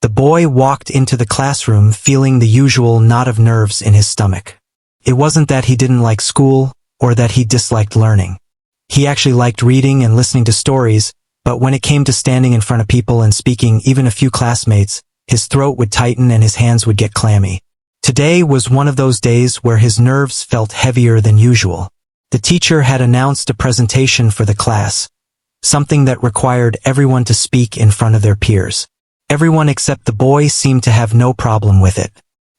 The boy walked into the classroom feeling the usual knot of nerves in his stomach. It wasn't that he didn't like school, or that he disliked learning. He actually liked reading and listening to stories, but when it came to standing in front of people and speaking even a few classmates, his throat would tighten and his hands would get clammy. Today was one of those days where his nerves felt heavier than usual. The teacher had announced a presentation for the class, something that required everyone to speak in front of their peers. Everyone except the boy seemed to have no problem with it.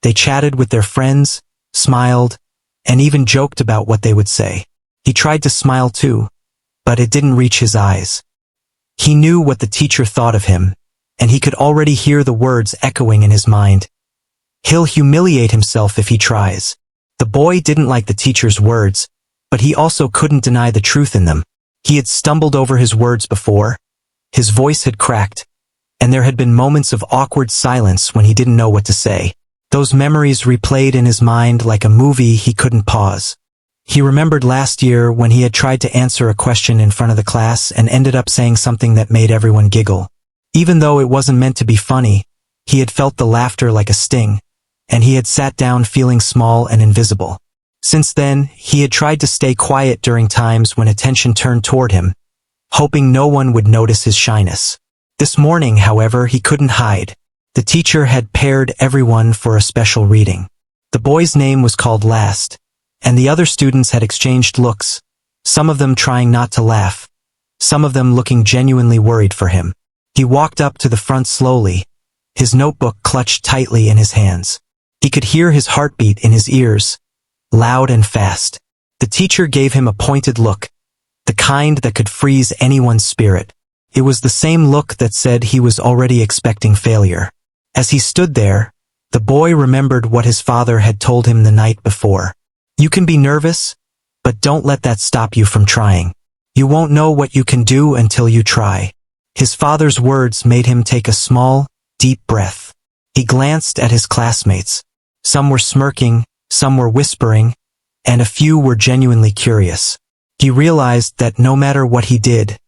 They chatted with their friends, smiled, and even joked about what they would say. He tried to smile too, but it didn't reach his eyes. He knew what the teacher thought of him, and he could already hear the words echoing in his mind. He'll humiliate himself if he tries. The boy didn't like the teacher's words, but he also couldn't deny the truth in them. He had stumbled over his words before, his voice had cracked, and there had been moments of awkward silence when he didn't know what to say. Those memories replayed in his mind like a movie he couldn't pause. He remembered last year when he had tried to answer a question in front of the class and ended up saying something that made everyone giggle. Even though it wasn't meant to be funny, he had felt the laughter like a sting, and he had sat down feeling small and invisible. Since then, he had tried to stay quiet during times when attention turned toward him, hoping no one would notice his shyness. This morning, however, he couldn't hide. The teacher had paired everyone for a special reading. The boy's name was called last, and the other students had exchanged looks, some of them trying not to laugh, some of them looking genuinely worried for him. He walked up to the front slowly, his notebook clutched tightly in his hands. He could hear his heartbeat in his ears, loud and fast. The teacher gave him a pointed look, the kind that could freeze anyone's spirit. It was the same look that said he was already expecting failure. As he stood there, the boy remembered what his father had told him the night before. You can be nervous, but don't let that stop you from trying. You won't know what you can do until you try. His father's words made him take a small, deep breath. He glanced at his classmates. Some were smirking, some were whispering, and a few were genuinely curious. He realized that no matter what he did,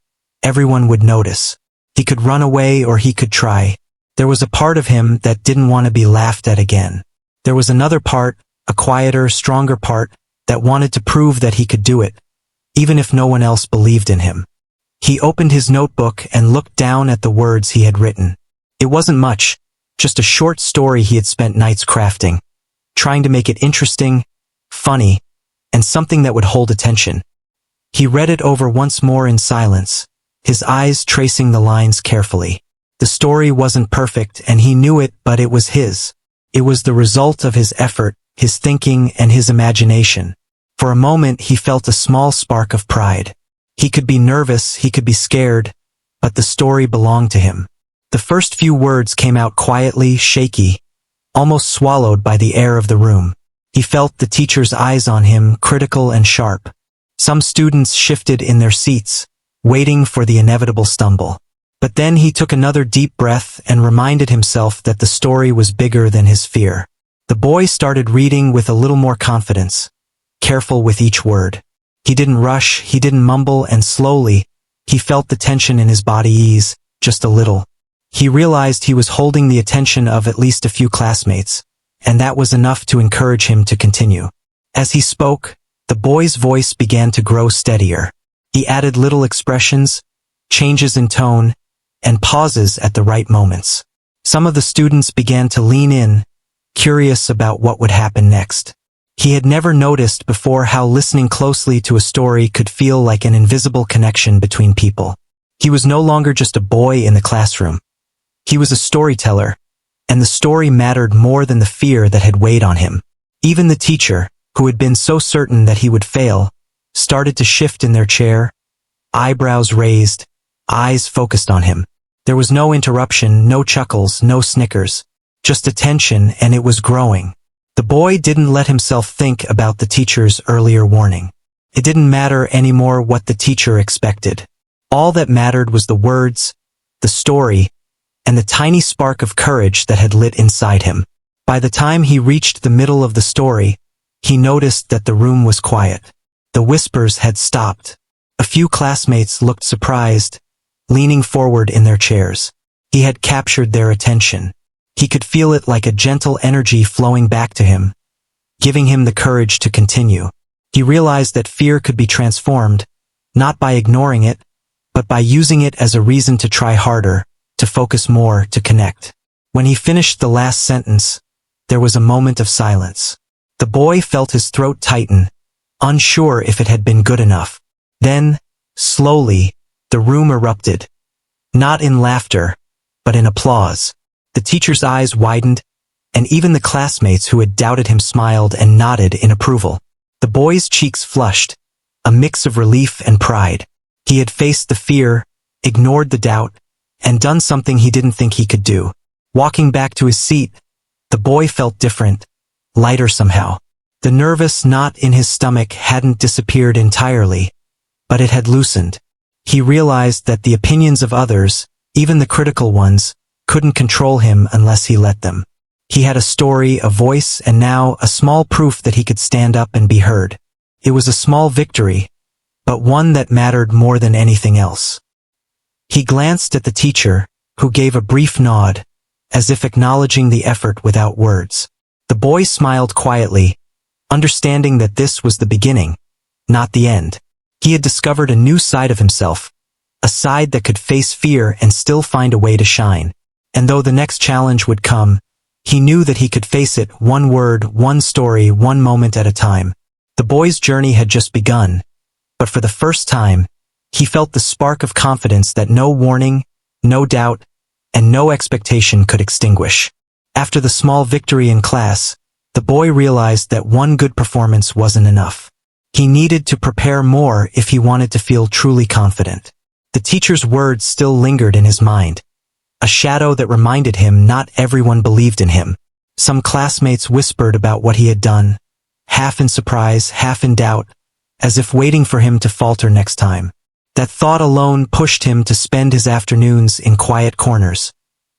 everyone would notice. He could run away or he could try. There was a part of him that didn't want to be laughed at again. There was another part, a quieter, stronger part, that wanted to prove that he could do it, even if no one else believed in him. He opened his notebook and looked down at the words he had written. It wasn't much, just a short story he had spent nights crafting, trying to make it interesting, funny, and something that would hold attention. He read it over once more in silence, his eyes tracing the lines carefully. The story wasn't perfect and he knew it, but it was his. It was the result of his effort, his thinking, and his imagination. For a moment he felt a small spark of pride. He could be nervous, he could be scared, but the story belonged to him. The first few words came out quietly, shaky, almost swallowed by the air of the room. He felt the teacher's eyes on him, critical and sharp. Some students shifted in their seats, waiting for the inevitable stumble. But then he took another deep breath and reminded himself that the story was bigger than his fear. The boy started reading with a little more confidence, careful with each word. He didn't rush, he didn't mumble, and slowly, he felt the tension in his body ease, just a little. He realized he was holding the attention of at least a few classmates, and that was enough to encourage him to continue. As he spoke, the boy's voice began to grow steadier. He added little expressions, changes in tone, and pauses at the right moments. Some of the students began to lean in, curious about what would happen next. He had never noticed before how listening closely to a story could feel like an invisible connection between people. He was no longer just a boy in the classroom. He was a storyteller, and the story mattered more than the fear that had weighed on him. Even the teacher, who had been so certain that he would fail, started to shift in their chair, eyebrows raised, eyes focused on him. There was no interruption, no chuckles, no snickers, just attention, and it was growing. The boy didn't let himself think about the teacher's earlier warning. It didn't matter anymore what the teacher expected. All that mattered was the words, the story, and the tiny spark of courage that had lit inside him. By the time he reached the middle of the story, he noticed that the room was quiet. The whispers had stopped. A few classmates looked surprised, leaning forward in their chairs. He had captured their attention. He could feel it like a gentle energy flowing back to him, giving him the courage to continue. He realized that fear could be transformed, not by ignoring it, but by using it as a reason to try harder, to focus more, to connect. When he finished the last sentence, there was a moment of silence. The boy felt his throat tighten, unsure if it had been good enough. Then, slowly, the room erupted. Not in laughter, but in applause. The teacher's eyes widened, and even the classmates who had doubted him smiled and nodded in approval. The boy's cheeks flushed, a mix of relief and pride. He had faced the fear, ignored the doubt, and done something he didn't think he could do. Walking back to his seat, the boy felt different, lighter somehow. The nervous knot in his stomach hadn't disappeared entirely, but it had loosened. He realized that the opinions of others, even the critical ones, couldn't control him unless he let them. He had a story, a voice, and now a small proof that he could stand up and be heard. It was a small victory, but one that mattered more than anything else. He glanced at the teacher, who gave a brief nod, as if acknowledging the effort without words. The boy smiled quietly, understanding that this was the beginning, not the end. He had discovered a new side of himself, a side that could face fear and still find a way to shine. And though the next challenge would come, he knew that he could face it one word, one story, one moment at a time. The boy's journey had just begun, but for the first time, he felt the spark of confidence that no warning, no doubt, and no expectation could extinguish. After the small victory in class, the boy realized that one good performance wasn't enough. He needed to prepare more if he wanted to feel truly confident. The teacher's words still lingered in his mind, a shadow that reminded him not everyone believed in him. Some classmates whispered about what he had done, half in surprise, half in doubt, as if waiting for him to falter next time. That thought alone pushed him to spend his afternoons in quiet corners,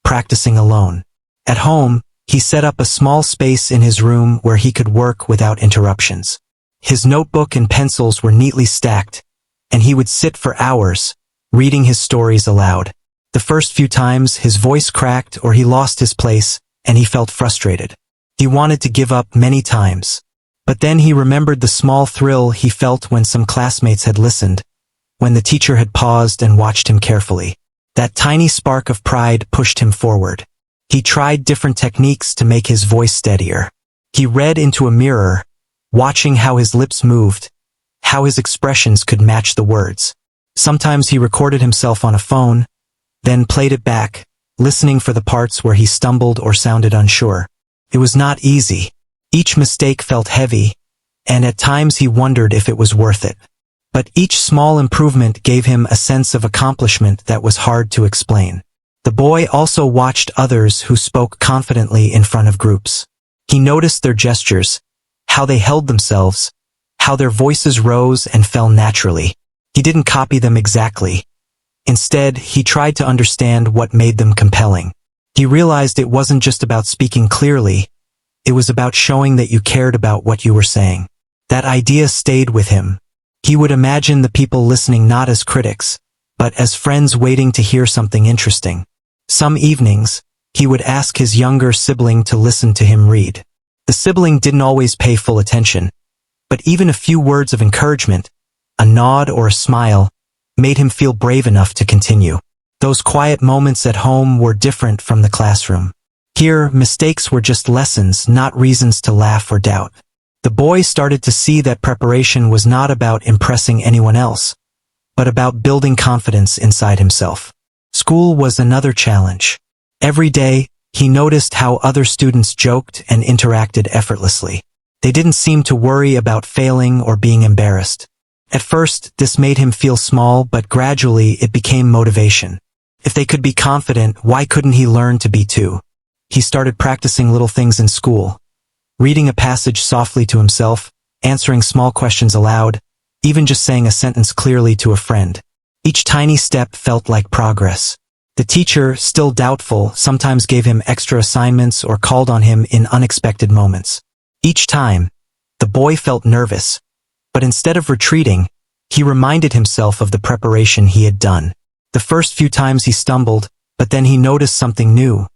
practicing alone. At home, he set up a small space in his room where he could work without interruptions. His notebook and pencils were neatly stacked, and he would sit for hours, reading his stories aloud. The first few times, his voice cracked or he lost his place, and he felt frustrated. He wanted to give up many times. But then he remembered the small thrill he felt when some classmates had listened, when the teacher had paused and watched him carefully. That tiny spark of pride pushed him forward. He tried different techniques to make his voice steadier. He read into a mirror, watching how his lips moved, how his expressions could match the words. Sometimes he recorded himself on a phone, then played it back, listening for the parts where he stumbled or sounded unsure. It was not easy. Each mistake felt heavy, and at times he wondered if it was worth it. But each small improvement gave him a sense of accomplishment that was hard to explain. The boy also watched others who spoke confidently in front of groups. He noticed their gestures, how they held themselves, how their voices rose and fell naturally. He didn't copy them exactly. Instead, he tried to understand what made them compelling. He realized it wasn't just about speaking clearly, it was about showing that you cared about what you were saying. That idea stayed with him. He would imagine the people listening not as critics, but as friends waiting to hear something interesting. Some evenings, he would ask his younger sibling to listen to him read. The sibling didn't always pay full attention, but even a few words of encouragement, a nod or a smile, made him feel brave enough to continue. Those quiet moments at home were different from the classroom. Here, mistakes were just lessons, not reasons to laugh or doubt. The boy started to see that preparation was not about impressing anyone else, but about building confidence inside himself. School was another challenge. Every day, he noticed how other students joked and interacted effortlessly. They didn't seem to worry about failing or being embarrassed. At first, this made him feel small, but gradually it became motivation. If they could be confident, why couldn't he learn to be too? He started practicing little things in school, reading a passage softly to himself, answering small questions aloud, even just saying a sentence clearly to a friend. Each tiny step felt like progress. The teacher, still doubtful, sometimes gave him extra assignments or called on him in unexpected moments. Each time, the boy felt nervous, but instead of retreating, he reminded himself of the preparation he had done. The first few times he stumbled, but then he noticed something new.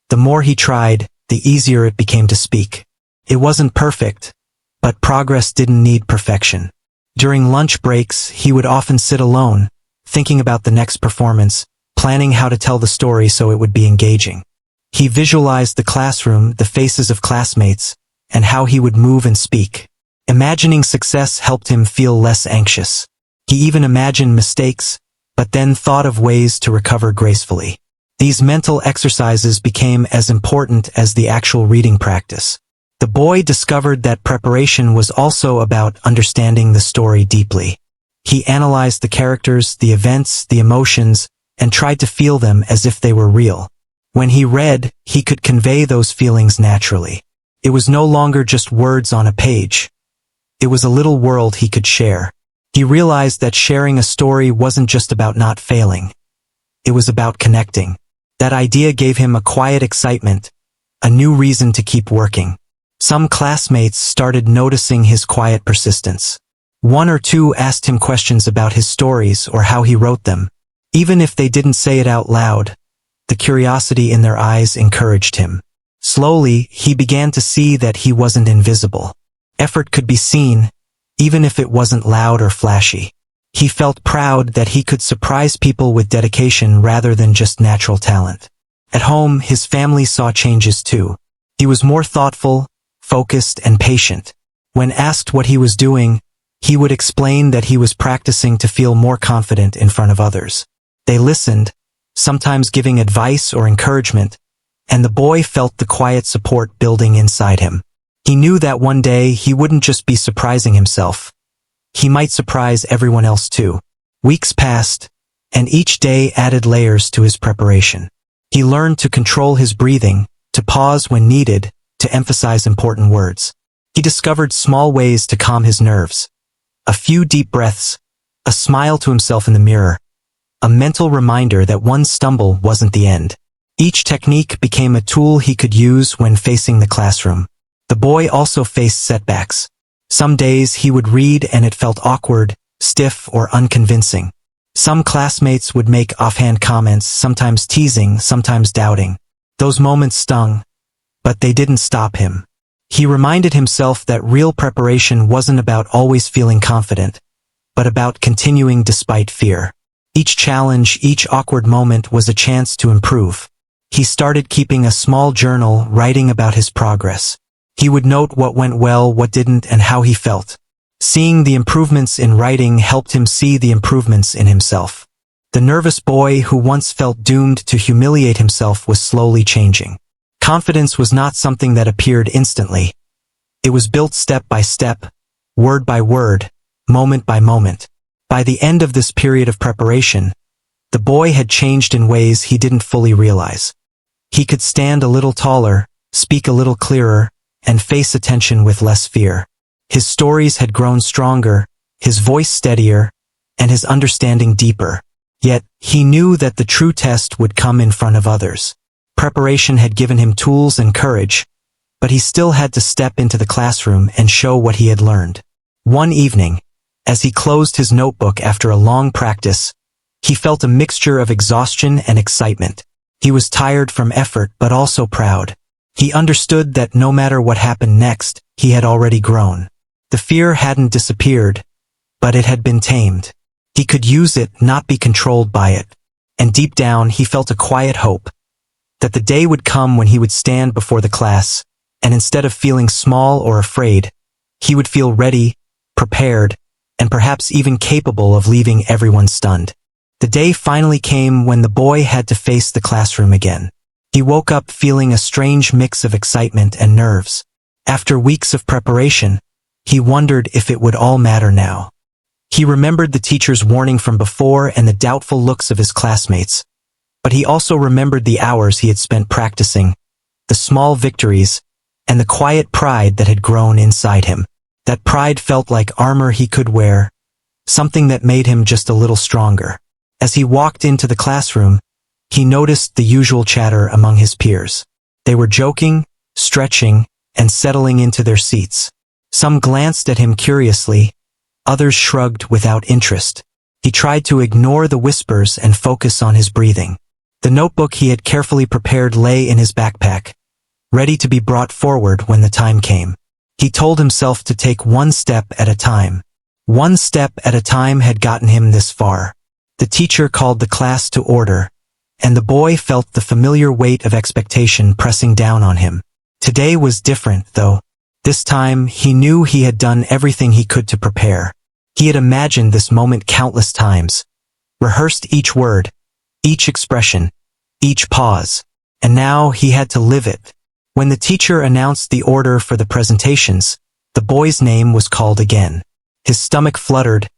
The more he tried, the easier it became to speak. It wasn't perfect, but progress didn't need perfection. During lunch breaks, he would often sit alone, thinking about the next performance, planning how to tell the story so it would be engaging. He visualized the classroom, the faces of classmates, and how he would move and speak. Imagining success helped him feel less anxious. He even imagined mistakes, but then thought of ways to recover gracefully. These mental exercises became as important as the actual reading practice. The boy discovered that preparation was also about understanding the story deeply. He analyzed the characters, the events, the emotions, and tried to feel them as if they were real. When he read, he could convey those feelings naturally. It was no longer just words on a page. It was a little world he could share. He realized that sharing a story wasn't just about not failing. It was about connecting. That idea gave him a quiet excitement, a new reason to keep working. Some classmates started noticing his quiet persistence. One or two asked him questions about his stories or how he wrote them. Even if they didn't say it out loud, the curiosity in their eyes encouraged him. Slowly, he began to see that he wasn't invisible. Effort could be seen, even if it wasn't loud or flashy. He felt proud that he could surprise people with dedication rather than just natural talent. At home, his family saw changes too. He was more thoughtful, focused, and patient. When asked what he was doing, he would explain that he was practicing to feel more confident in front of others. They listened, sometimes giving advice or encouragement, and the boy felt the quiet support building inside him. He knew that one day he wouldn't just be surprising himself. He might surprise everyone else too. Weeks passed, and each day added layers to his preparation. He learned to control his breathing, to pause when needed, to emphasize important words. He discovered small ways to calm his nerves. A few deep breaths, a smile to himself in the mirror, a mental reminder that one stumble wasn't the end. Each technique became a tool he could use when facing the classroom. The boy also faced setbacks. Some days he would read and it felt awkward, stiff, or unconvincing. Some classmates would make offhand comments, sometimes teasing, sometimes doubting. Those moments stung, but they didn't stop him. He reminded himself that real preparation wasn't about always feeling confident, but about continuing despite fear. Each challenge, each awkward moment was a chance to improve. He started keeping a small journal, writing about his progress. He would note what went well, what didn't, and how he felt. Seeing the improvements in writing helped him see the improvements in himself. The nervous boy who once felt doomed to humiliate himself was slowly changing. Confidence was not something that appeared instantly. It was built step by step, word by word, moment by moment. By the end of this period of preparation, the boy had changed in ways he didn't fully realize. He could stand a little taller, speak a little clearer, and face attention with less fear. His stories had grown stronger, his voice steadier, and his understanding deeper. Yet, he knew that the true test would come in front of others. Preparation had given him tools and courage, but he still had to step into the classroom and show what he had learned. One evening, as he closed his notebook after a long practice, he felt a mixture of exhaustion and excitement. He was tired from effort but also proud. He understood that no matter what happened next, he had already grown. The fear hadn't disappeared, but it had been tamed. He could use it, not be controlled by it. And deep down, he felt a quiet hope that the day would come when he would stand before the class, and instead of feeling small or afraid, he would feel ready, prepared, and perhaps even capable of leaving everyone stunned. The day finally came when the boy had to face the classroom again. He woke up feeling a strange mix of excitement and nerves. After weeks of preparation, he wondered if it would all matter now. He remembered the teacher's warning from before and the doubtful looks of his classmates, but he also remembered the hours he had spent practicing, the small victories, and the quiet pride that had grown inside him. That pride felt like armor he could wear, something that made him just a little stronger. As he walked into the classroom, he noticed the usual chatter among his peers. They were joking, stretching, and settling into their seats. Some glanced at him curiously, others shrugged without interest. He tried to ignore the whispers and focus on his breathing. The notebook he had carefully prepared lay in his backpack, ready to be brought forward when the time came. He told himself to take one step at a time. One step at a time had gotten him this far. The teacher called the class to order, and the boy felt the familiar weight of expectation pressing down on him. Today was different, though. This time, he knew he had done everything he could to prepare. He had imagined this moment countless times, rehearsed each word, each expression, each pause, and now he had to live it. When the teacher announced the order for the presentations, the boy's name was called again. His stomach fluttered,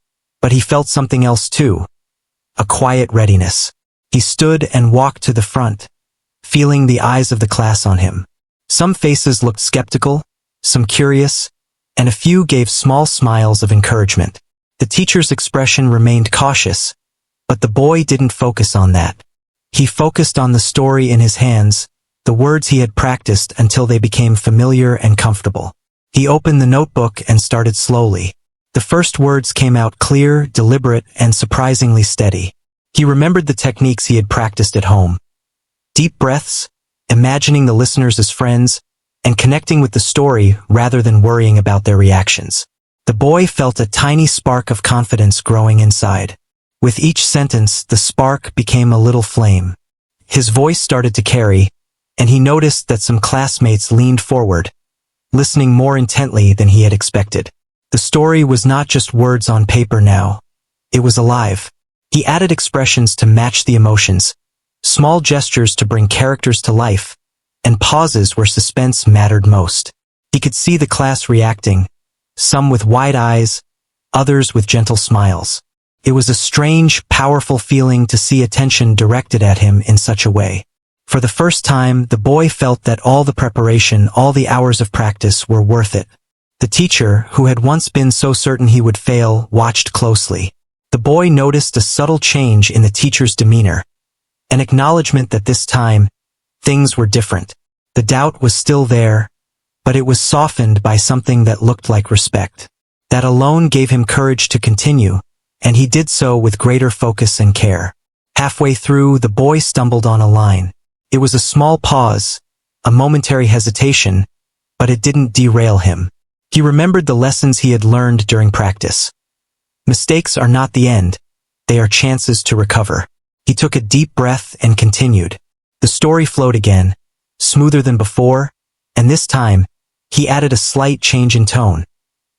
but he felt something else too, a quiet readiness. He stood and walked to the front, feeling the eyes of the class on him. Some faces looked skeptical, some curious, and a few gave small smiles of encouragement. The teacher's expression remained cautious, but the boy didn't focus on that. He focused on the story in his hands, the words he had practiced until they became familiar and comfortable. He opened the notebook and started slowly. The first words came out clear, deliberate, and surprisingly steady. He remembered the techniques he had practiced at home. Deep breaths, imagining the listeners as friends, and connecting with the story rather than worrying about their reactions. The boy felt a tiny spark of confidence growing inside. With each sentence, the spark became a little flame. His voice started to carry, and he noticed that some classmates leaned forward, listening more intently than he had expected. The story was not just words on paper now. It was alive. He added expressions to match the emotions, small gestures to bring characters to life, and pauses where suspense mattered most. He could see the class reacting, some with wide eyes, others with gentle smiles. It was a strange, powerful feeling to see attention directed at him in such a way. For the first time, the boy felt that all the preparation, all the hours of practice were worth it. The teacher, who had once been so certain he would fail, watched closely. The boy noticed a subtle change in the teacher's demeanor, an acknowledgement that this time, things were different. The doubt was still there, but it was softened by something that looked like respect. That alone gave him courage to continue, and he did so with greater focus and care. Halfway through, the boy stumbled on a line. It was a small pause, a momentary hesitation, but it didn't derail him. He remembered the lessons he had learned during practice. Mistakes are not the end, they are chances to recover. He took a deep breath and continued. The story flowed again, smoother than before, and this time, he added a slight change in tone,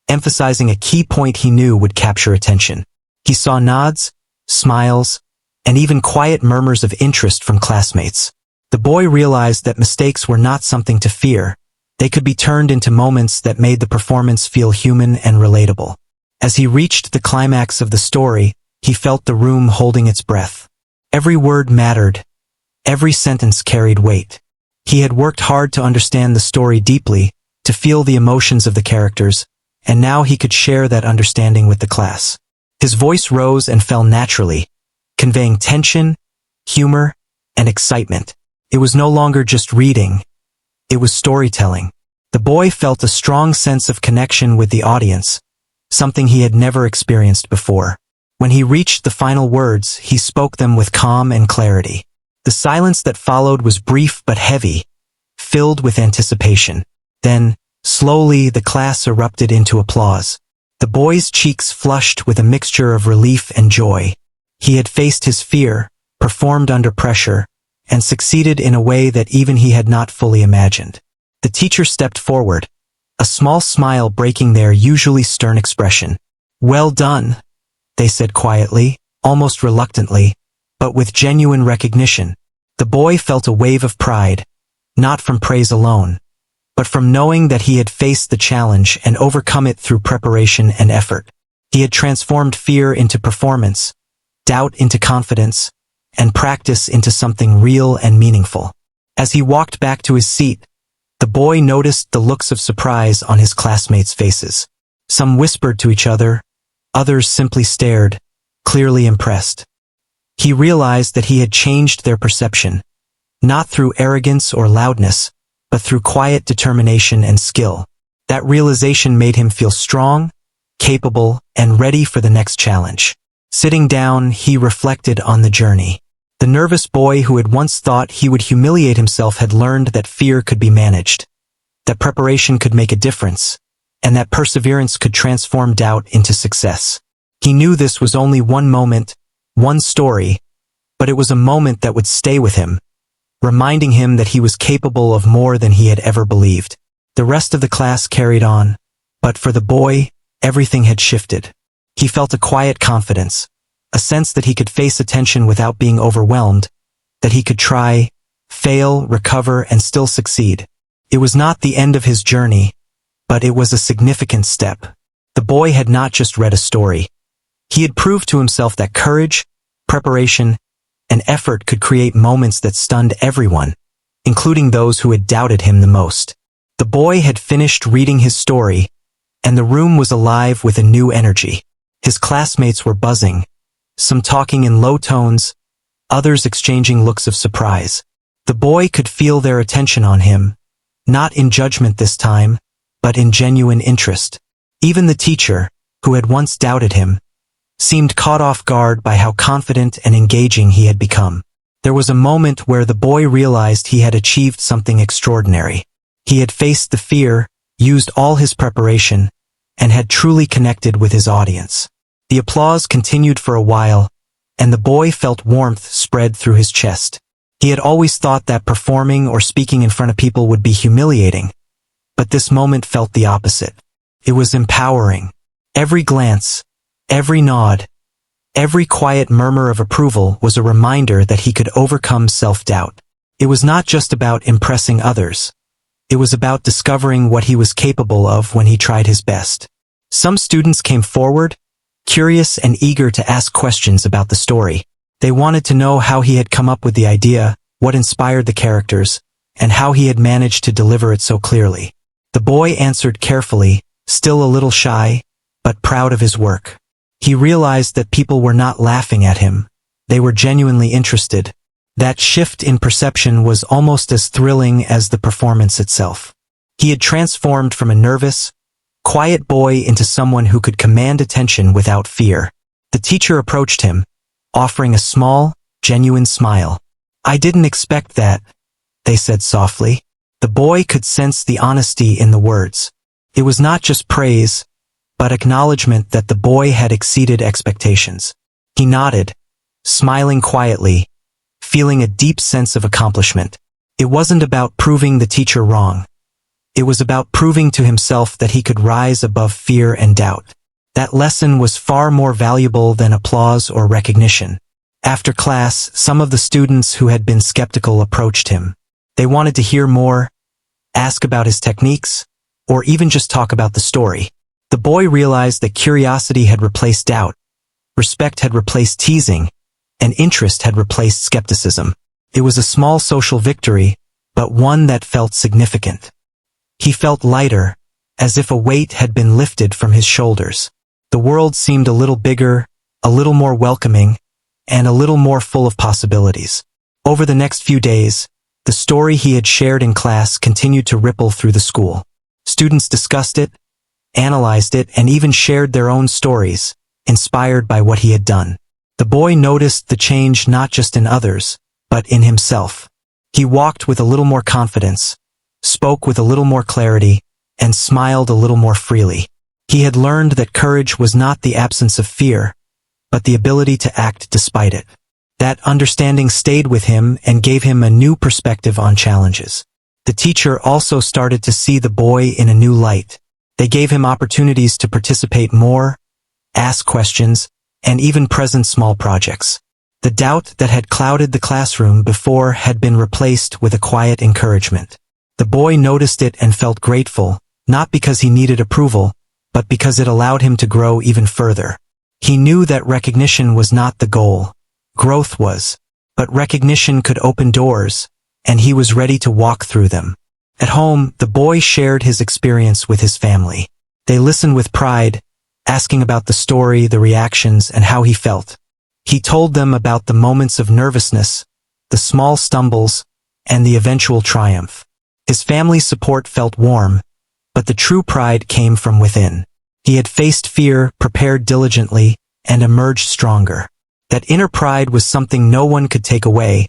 emphasizing a key point he knew would capture attention. He saw nods, smiles, and even quiet murmurs of interest from classmates. The boy realized that mistakes were not something to fear. They could be turned into moments that made the performance feel human and relatable. As he reached the climax of the story, he felt the room holding its breath. Every word mattered. Every sentence carried weight. He had worked hard to understand the story deeply, to feel the emotions of the characters, and now he could share that understanding with the class. His voice rose and fell naturally, conveying tension, humor, and excitement. It was no longer just reading. It was storytelling. The boy felt a strong sense of connection with the audience, something he had never experienced before. When he reached the final words, he spoke them with calm and clarity. The silence that followed was brief but heavy, filled with anticipation. Then, slowly, the class erupted into applause. The boy's cheeks flushed with a mixture of relief and joy. He had faced his fear, performed under pressure, and succeeded in a way that even he had not fully imagined. The teacher stepped forward, a small smile breaking their usually stern expression. "Well done," they said quietly, almost reluctantly, but with genuine recognition. The boy felt a wave of pride, not from praise alone, but from knowing that he had faced the challenge and overcome it through preparation and effort. He had transformed fear into performance, doubt into confidence, and practice into something real and meaningful. As he walked back to his seat, the boy noticed the looks of surprise on his classmates' faces. Some whispered to each other, others simply stared, clearly impressed. He realized that he had changed their perception, not through arrogance or loudness, but through quiet determination and skill. That realization made him feel strong, capable, and ready for the next challenge. Sitting down, he reflected on the journey. The nervous boy who had once thought he would humiliate himself had learned that fear could be managed, that preparation could make a difference, and that perseverance could transform doubt into success. He knew this was only one moment, one story, but it was a moment that would stay with him, reminding him that he was capable of more than he had ever believed. The rest of the class carried on, but for the boy, everything had shifted. He felt a quiet confidence, a sense that he could face attention without being overwhelmed, that he could try, fail, recover, and still succeed. It was not the end of his journey, but it was a significant step. The boy had not just read a story. He had proved to himself that courage, preparation, and effort could create moments that stunned everyone, including those who had doubted him the most. The boy had finished reading his story, and the room was alive with a new energy. His classmates were buzzing, some talking in low tones, others exchanging looks of surprise. The boy could feel their attention on him, not in judgment this time, but in genuine interest. Even the teacher, who had once doubted him, seemed caught off guard by how confident and engaging he had become. There was a moment where the boy realized he had achieved something extraordinary. He had faced the fear, used all his preparation, and had truly connected with his audience. The applause continued for a while, and the boy felt warmth spread through his chest. He had always thought that performing or speaking in front of people would be humiliating, but this moment felt the opposite. It was empowering. Every glance, every nod, every quiet murmur of approval was a reminder that he could overcome self-doubt. It was not just about impressing others. It was about discovering what he was capable of when he tried his best. Some students came forward, curious and eager to ask questions about the story. They wanted to know how he had come up with the idea, what inspired the characters, and how he had managed to deliver it so clearly. The boy answered carefully, still a little shy, but proud of his work. He realized that people were not laughing at him. They were genuinely interested. That shift in perception was almost as thrilling as the performance itself. He had transformed from a nervous, quiet boy into someone who could command attention without fear. The teacher approached him, offering a small, genuine smile. "I didn't expect that," they said softly. The boy could sense the honesty in the words. It was not just praise, but acknowledgement that the boy had exceeded expectations. He nodded, smiling quietly, feeling a deep sense of accomplishment. It wasn't about proving the teacher wrong. It was about proving to himself that he could rise above fear and doubt. That lesson was far more valuable than applause or recognition. After class, some of the students who had been skeptical approached him. They wanted to hear more, ask about his techniques, or even just talk about the story. The boy realized that curiosity had replaced doubt, respect had replaced teasing, and interest had replaced skepticism. It was a small social victory, but one that felt significant. He felt lighter, as if a weight had been lifted from his shoulders. The world seemed a little bigger, a little more welcoming, and a little more full of possibilities. Over the next few days, the story he had shared in class continued to ripple through the school. Students discussed it, analyzed it, and even shared their own stories, inspired by what he had done. The boy noticed the change not just in others, but in himself. He walked with a little more confidence, spoke with a little more clarity, and smiled a little more freely. He had learned that courage was not the absence of fear, but the ability to act despite it. That understanding stayed with him and gave him a new perspective on challenges. The teacher also started to see the boy in a new light. They gave him opportunities to participate more, ask questions, and even present small projects. The doubt that had clouded the classroom before had been replaced with a quiet encouragement. The boy noticed it and felt grateful, not because he needed approval, but because it allowed him to grow even further. He knew that recognition was not the goal. Growth was. But recognition could open doors, and he was ready to walk through them. At home, the boy shared his experience with his family. They listened with pride, asking about the story, the reactions, and how he felt. He told them about the moments of nervousness, the small stumbles, and the eventual triumph. His family's support felt warm, but the true pride came from within. He had faced fear, prepared diligently, and emerged stronger. That inner pride was something no one could take away,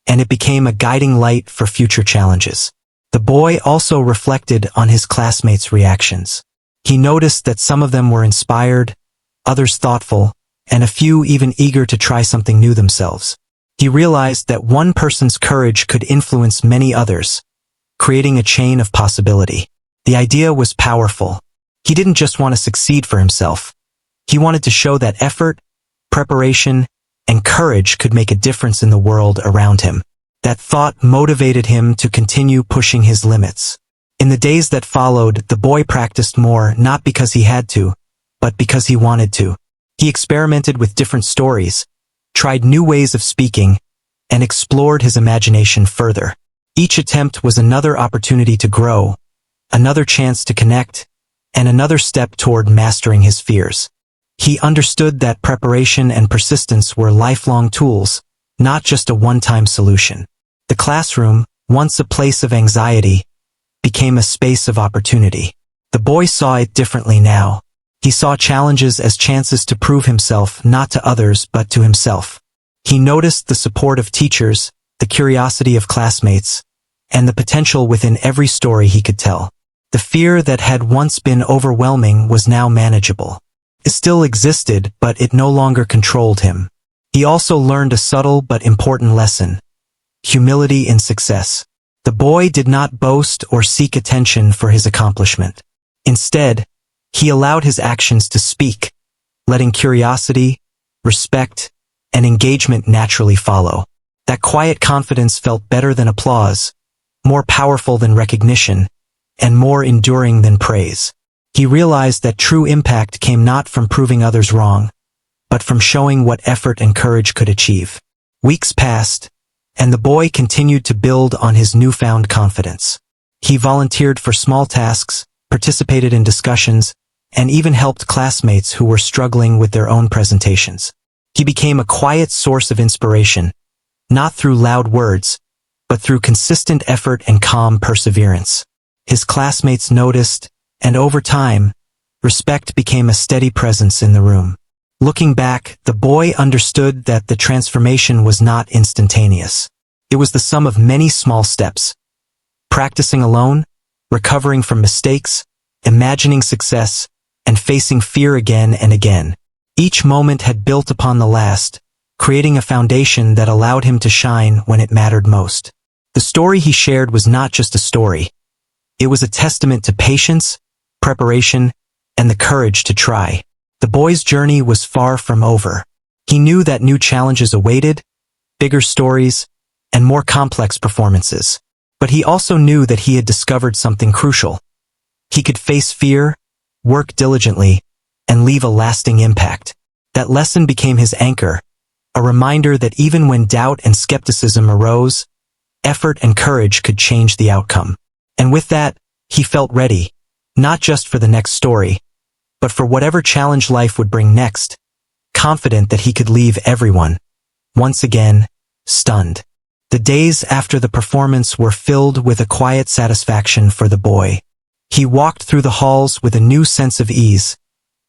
and it became a guiding light for future challenges. The boy also reflected on his classmates' reactions. He noticed that some of them were inspired, others thoughtful, and a few even eager to try something new themselves. He realized that one person's courage could influence many others, creating a chain of possibility. The idea was powerful. He didn't just want to succeed for himself. He wanted to show that effort, preparation, and courage could make a difference in the world around him. That thought motivated him to continue pushing his limits. In the days that followed, the boy practiced more not because he had to, but because he wanted to. He experimented with different stories, tried new ways of speaking, and explored his imagination further. Each attempt was another opportunity to grow, another chance to connect, and another step toward mastering his fears. He understood that preparation and persistence were lifelong tools, not just a one-time solution. The classroom, once a place of anxiety, became a space of opportunity. The boy saw it differently now. He saw challenges as chances to prove himself not to others but to himself. He noticed the support of teachers, the curiosity of classmates, and the potential within every story he could tell. The fear that had once been overwhelming was now manageable. It still existed, but it no longer controlled him. He also learned a subtle but important lesson: humility in success. The boy did not boast or seek attention for his accomplishment. Instead, he allowed his actions to speak, letting curiosity, respect, and engagement naturally follow. That quiet confidence felt better than applause, more powerful than recognition, and more enduring than praise. He realized that true impact came not from proving others wrong, but from showing what effort and courage could achieve. Weeks passed, and the boy continued to build on his newfound confidence. He volunteered for small tasks, participated in discussions, and even helped classmates who were struggling with their own presentations. He became a quiet source of inspiration, not through loud words, but through consistent effort and calm perseverance. His classmates noticed, and over time, respect became a steady presence in the room. Looking back, the boy understood that the transformation was not instantaneous. It was the sum of many small steps. Practicing alone, recovering from mistakes, imagining success, and facing fear again and again. Each moment had built upon the last, creating a foundation that allowed him to shine when it mattered most. The story he shared was not just a story. It was a testament to patience, preparation, and the courage to try. The boy's journey was far from over. He knew that new challenges awaited, bigger stories, and more complex performances. But he also knew that he had discovered something crucial. He could face fear, work diligently, and leave a lasting impact. That lesson became his anchor, a reminder that even when doubt and skepticism arose, effort and courage could change the outcome. And with that, he felt ready, not just for the next story, but for whatever challenge life would bring next, confident that he could leave everyone, once again, stunned. The days after the performance were filled with a quiet satisfaction for the boy. He walked through the halls with a new sense of ease,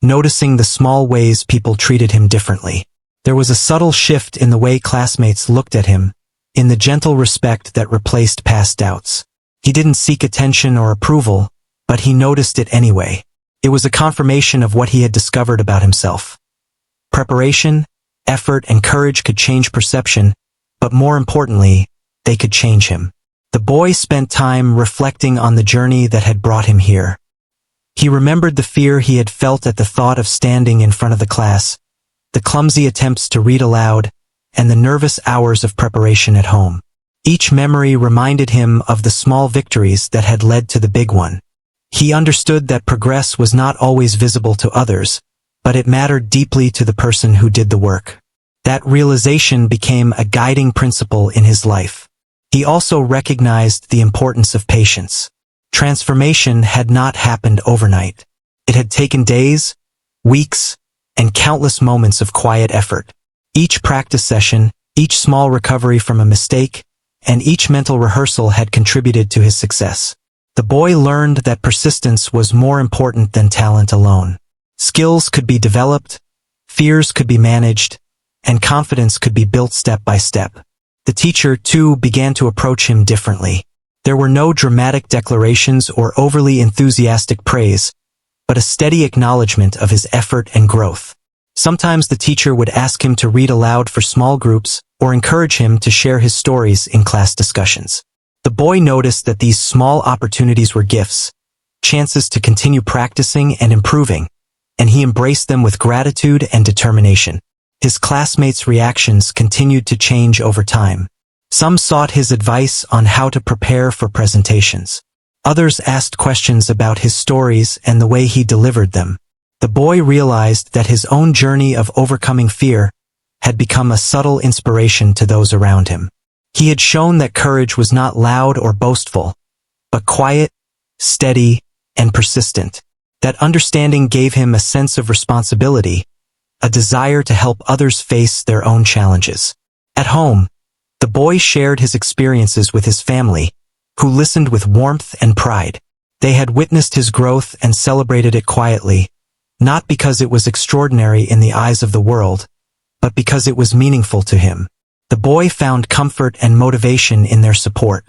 noticing the small ways people treated him differently. There was a subtle shift in the way classmates looked at him, in the gentle respect that replaced past doubts. He didn't seek attention or approval, but he noticed it anyway. It was a confirmation of what he had discovered about himself. Preparation, effort, and courage could change perception, but more importantly, they could change him. The boy spent time reflecting on the journey that had brought him here. He remembered the fear he had felt at the thought of standing in front of the class, the clumsy attempts to read aloud, and the nervous hours of preparation at home. Each memory reminded him of the small victories that had led to the big one. He understood that progress was not always visible to others, but it mattered deeply to the person who did the work. That realization became a guiding principle in his life. He also recognized the importance of patience. Transformation had not happened overnight. It had taken days, weeks, and countless moments of quiet effort. Each practice session, each small recovery from a mistake, and each mental rehearsal had contributed to his success. The boy learned that persistence was more important than talent alone. Skills could be developed, fears could be managed, and confidence could be built step by step. The teacher, too, began to approach him differently. There were no dramatic declarations or overly enthusiastic praise, but a steady acknowledgement of his effort and growth. Sometimes the teacher would ask him to read aloud for small groups or encourage him to share his stories in class discussions. The boy noticed that these small opportunities were gifts, chances to continue practicing and improving, and he embraced them with gratitude and determination. His classmates' reactions continued to change over time. Some sought his advice on how to prepare for presentations. Others asked questions about his stories and the way he delivered them. The boy realized that his own journey of overcoming fear had become a subtle inspiration to those around him. He had shown that courage was not loud or boastful, but quiet, steady, and persistent. That understanding gave him a sense of responsibility, a desire to help others face their own challenges. At home, the boy shared his experiences with his family, who listened with warmth and pride. They had witnessed his growth and celebrated it quietly, not because it was extraordinary in the eyes of the world, but because it was meaningful to him. The boy found comfort and motivation in their support.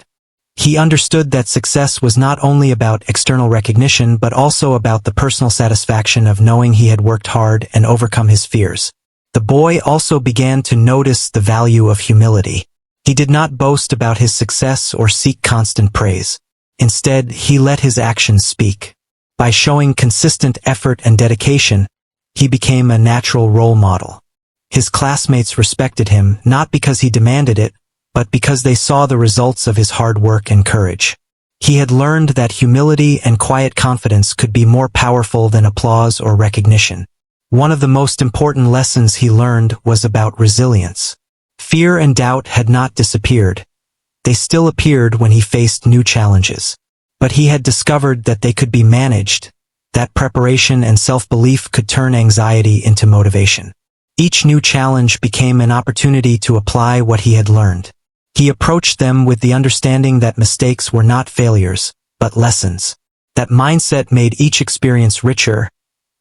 He understood that success was not only about external recognition but also about the personal satisfaction of knowing he had worked hard and overcome his fears. The boy also began to notice the value of humility. He did not boast about his success or seek constant praise. Instead, he let his actions speak. By showing consistent effort and dedication, he became a natural role model. His classmates respected him not because he demanded it, but because they saw the results of his hard work and courage. He had learned that humility and quiet confidence could be more powerful than applause or recognition. One of the most important lessons he learned was about resilience. Fear and doubt had not disappeared. They still appeared when he faced new challenges. But he had discovered that they could be managed, that preparation and self-belief could turn anxiety into motivation. Each new challenge became an opportunity to apply what he had learned. He approached them with the understanding that mistakes were not failures, but lessons. That mindset made each experience richer,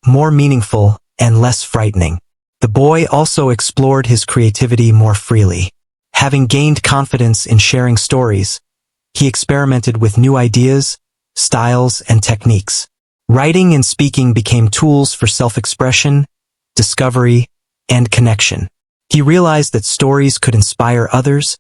more meaningful, and less frightening. The boy also explored his creativity more freely. Having gained confidence in sharing stories, he experimented with new ideas, styles, and techniques. Writing and speaking became tools for self-expression, discovery, and connection. He realized that stories could inspire others,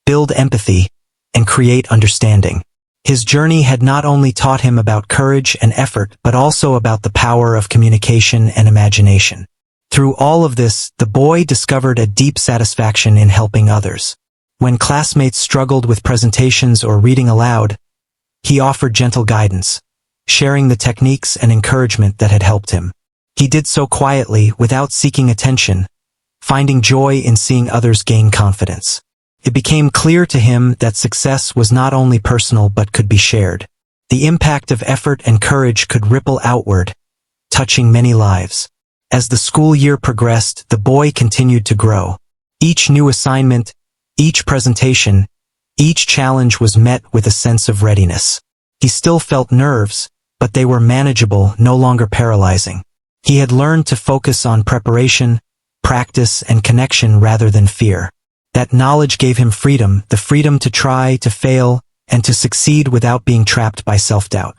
build empathy, and create understanding. His journey had not only taught him about courage and effort, but also about the power of communication and imagination. Through all of this, the boy discovered a deep satisfaction in helping others. When classmates struggled with presentations or reading aloud, he offered gentle guidance, sharing the techniques and encouragement that had helped him. He did so quietly, without seeking attention, finding joy in seeing others gain confidence. It became clear to him that success was not only personal but could be shared. The impact of effort and courage could ripple outward, touching many lives. As the school year progressed, the boy continued to grow. Each new assignment, each presentation, each challenge was met with a sense of readiness. He still felt nerves, but they were manageable, no longer paralyzing. He had learned to focus on preparation, practice, and connection rather than fear. That knowledge gave him freedom, the freedom to try, to fail, and to succeed without being trapped by self-doubt.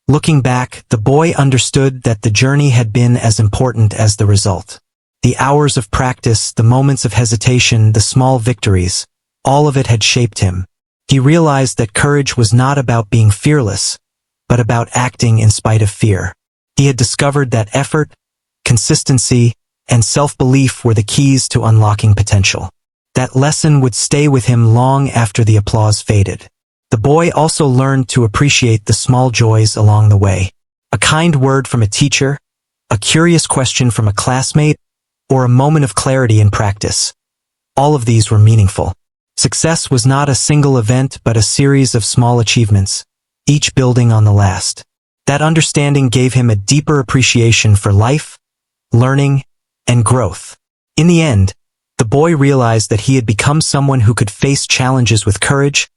Looking back, the boy understood that the journey had been as important as the result. The hours of practice, the moments of hesitation, the small victories, all of it had shaped him. He realized that courage was not about being fearless, but about acting in spite of fear. He had discovered that effort, consistency, and self-belief were the keys to unlocking potential. That lesson would stay with him long after the applause faded. The boy also learned to appreciate the small joys along the way. A kind word from a teacher, a curious question from a classmate, or a moment of clarity in practice. All of these were meaningful. Success was not a single event but a series of small achievements, each building on the last. That understanding gave him a deeper appreciation for life, learning, and growth. In the end, the boy realized that he had become someone who could face challenges with courage,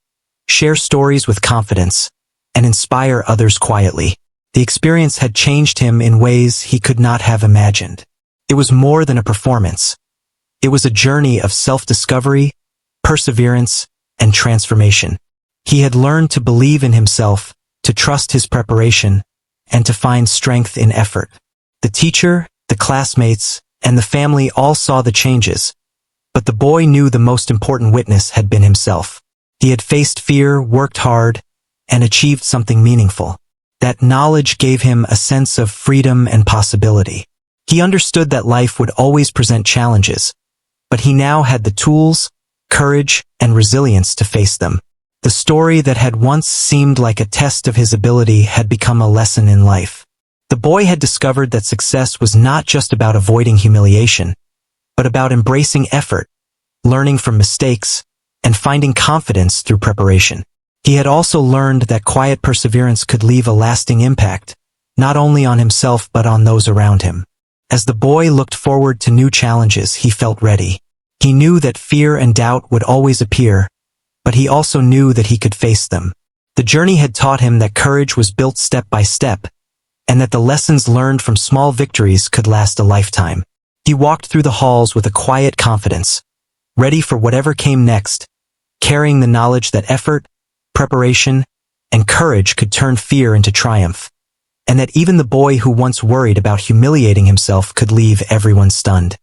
share stories with confidence, and inspire others quietly. The experience had changed him in ways he could not have imagined. It was more than a performance. It was a journey of self-discovery, perseverance, and transformation. He had learned to believe in himself, to trust his preparation, and to find strength in effort. The teacher, the classmates, and the family all saw the changes, but the boy knew the most important witness had been himself. He had faced fear, worked hard, and achieved something meaningful. That knowledge gave him a sense of freedom and possibility. He understood that life would always present challenges, but he now had the tools, courage, and resilience to face them. The story that had once seemed like a test of his ability had become a lesson in life. The boy had discovered that success was not just about avoiding humiliation, but about embracing effort, learning from mistakes, and finding confidence through preparation. He had also learned that quiet perseverance could leave a lasting impact, not only on himself but on those around him. As the boy looked forward to new challenges, he felt ready. He knew that fear and doubt would always appear, but he also knew that he could face them. The journey had taught him that courage was built step by step, and that the lessons learned from small victories could last a lifetime. He walked through the halls with a quiet confidence, ready for whatever came next, carrying the knowledge that effort, preparation, and courage could turn fear into triumph, and that even the boy who once worried about humiliating himself could leave everyone stunned.